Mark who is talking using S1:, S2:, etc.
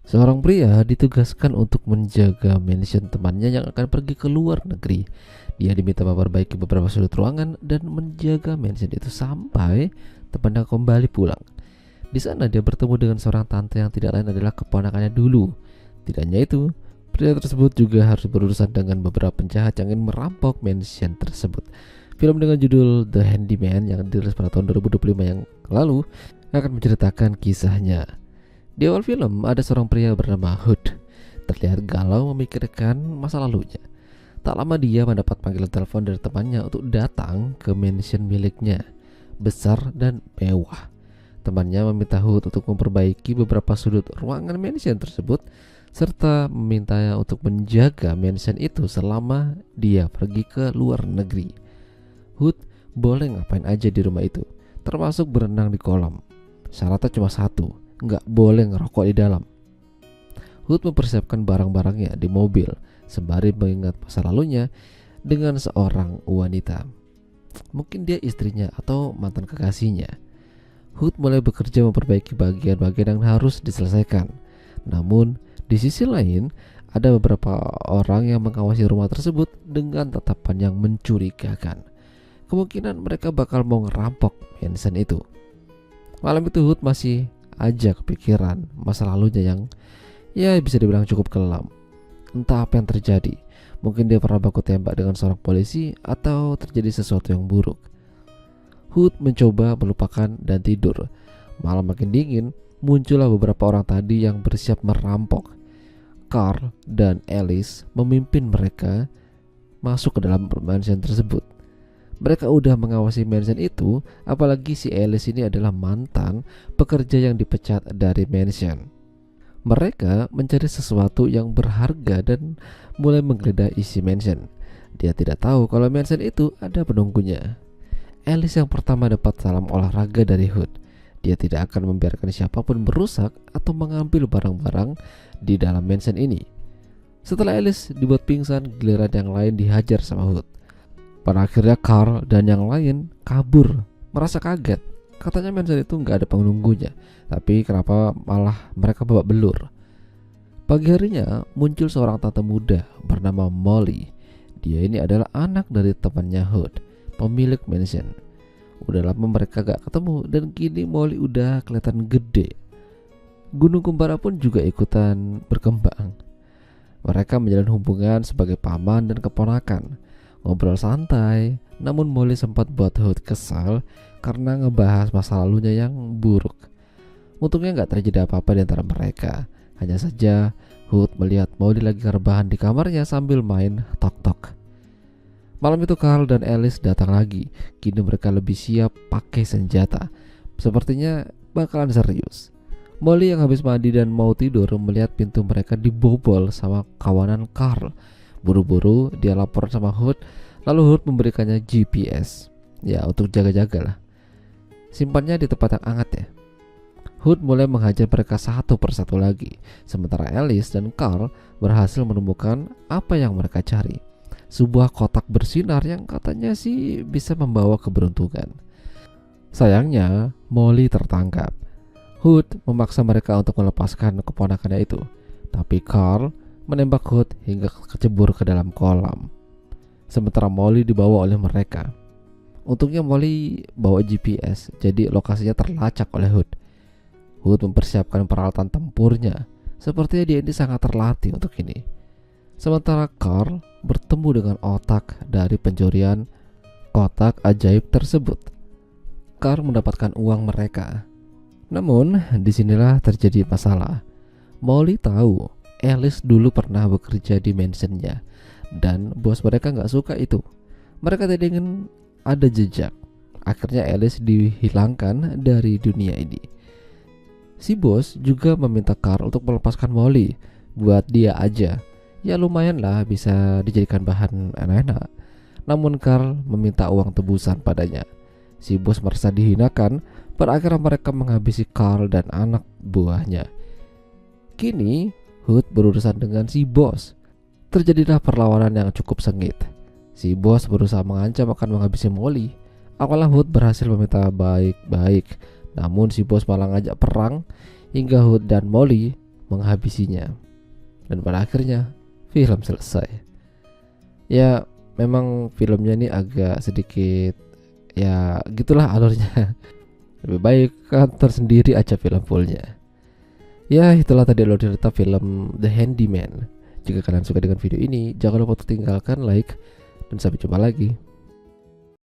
S1: Seorang pria ditugaskan untuk menjaga mansion temannya yang akan pergi ke luar negeri. Dia diminta memperbaiki beberapa sudut ruangan dan menjaga mansion itu sampai temannya kembali pulang. Di sana dia bertemu dengan seorang tante yang tidak lain adalah keponakannya dulu. Tidak hanya itu, pria tersebut juga harus berurusan dengan beberapa penjahat yang ingin merampok mansion tersebut. Film dengan judul The Handyman yang dirilis pada tahun 2025 yang lalu akan menceritakan kisahnya. Di awal film ada seorang pria bernama Hood. Terlihat galau memikirkan masa lalunya. Tak lama dia mendapat panggilan telepon dari temannya untuk datang ke mansion miliknya, besar dan mewah. Temannya meminta Hood untuk memperbaiki beberapa sudut ruangan mansion tersebut, serta memintanya untuk menjaga mansion itu selama dia pergi ke luar negeri. Hood boleh ngapain aja di rumah itu, termasuk berenang di kolam. Syaratnya cuma satu, nggak boleh ngerokok di dalam. Hood mempersiapkan barang-barangnya di mobil sembari mengingat masa lalunya dengan seorang wanita. Mungkin dia istrinya atau mantan kekasihnya. Hood mulai bekerja memperbaiki bagian-bagian yang harus diselesaikan. Namun di sisi lain ada beberapa orang yang mengawasi rumah tersebut dengan tatapan yang mencurigakan. Kemungkinan mereka bakal mau ngerampok mansion itu. Malam itu Hood masih aja kepikiran masa lalunya yang bisa dibilang cukup kelam. Entah apa yang terjadi. Mungkin dia pernah baku tembak dengan seorang polisi atau terjadi sesuatu yang buruk. Hood mencoba melupakan dan tidur. Malam makin dingin, muncullah beberapa orang tadi yang bersiap merampok. Carl dan Alice memimpin mereka masuk ke dalam mansion tersebut. Mereka udah mengawasi mansion itu, apalagi si Alice ini adalah mantan pekerja yang dipecat dari mansion. Mereka mencari sesuatu yang berharga dan mulai menggeledah isi mansion. Dia tidak tahu kalau mansion itu ada penunggunya. Alice yang pertama dapat salam olahraga dari Hood. Dia tidak akan membiarkan siapapun merusak atau mengambil barang-barang di dalam mansion ini. Setelah Alice dibuat pingsan, giliran yang lain dihajar sama Hood. Pada akhirnya Carl dan yang lain kabur, merasa kaget. Katanya mansion itu nggak ada penunggunya, tapi kenapa malah mereka babak belur. Pagi harinya muncul seorang tante muda bernama Molly. Dia ini adalah anak dari temannya Hood, pemilik mansion. Udah lama mereka gak ketemu dan kini Molly udah kelihatan gede. Gunung Kumbara pun juga ikutan berkembang. Mereka menjalin hubungan sebagai paman dan keponakan. Ngobrol santai, namun Molly sempat buat Hood kesal karena ngebahas masa lalunya yang buruk. Untungnya gak terjadi apa-apa di antara mereka. Hanya saja Hood melihat Molly lagi rebahan di kamarnya sambil main tok-tok. Malam itu Carl dan Alice datang lagi. Kini mereka lebih siap pakai senjata. Sepertinya bakalan serius. Molly yang habis mandi dan mau tidur melihat pintu mereka dibobol sama kawanan Carl. Buru-buru dia lapor sama Hood. Lalu Hood memberikannya GPS. Ya, untuk jaga-jaga lah. Simpannya di tempat yang hangat ya. Hood mulai menghajar mereka satu persatu lagi. Sementara Alice dan Carl berhasil menemukan apa yang mereka cari. Sebuah kotak bersinar yang katanya sih bisa membawa keberuntungan. Sayangnya Molly tertangkap. Hood memaksa mereka untuk melepaskan keponakannya itu, tapi Carl menembak Hood hingga kecebur ke dalam kolam. Sementara Molly dibawa oleh mereka. Untungnya Molly bawa GPS, jadi lokasinya terlacak oleh Hood. Hood mempersiapkan peralatan tempurnya. Sepertinya dia ini sangat terlatih untuk ini. Sementara Carl bertemu dengan otak dari pencurian kotak ajaib tersebut. Carl mendapatkan uang mereka. Namun disinilah terjadi masalah. Molly tahu Alice dulu pernah bekerja di mansionnya dan bos mereka gak suka itu. Mereka tidak ingin ada jejak. Akhirnya Alice dihilangkan dari dunia ini. Si bos juga meminta Carl untuk melepaskan Molly. Buat dia aja. Ya lumayan lah bisa dijadikan bahan enak-enak. Namun Carl meminta uang tebusan padanya. Si bos merasa dihinakan. Pada akhirnya mereka menghabisi Carl dan anak buahnya. Kini Hood berurusan dengan si bos. Terjadilah perlawanan yang cukup sengit. Si bos berusaha mengancam akan menghabisi Molly. Awalnya Hood berhasil meminta baik-baik, namun si bos malah ngajak perang hingga Hood dan Molly menghabisinya. Dan pada akhirnya film selesai. Ya memang filmnya ini agak sedikit ya gitulah alurnya. Lebih baik kantor sendiri aja film fullnya. Ya itulah tadi alur cerita film The Handyman. Jika kalian suka dengan video ini, jangan lupa untuk tinggalkan like dan sampai jumpa lagi.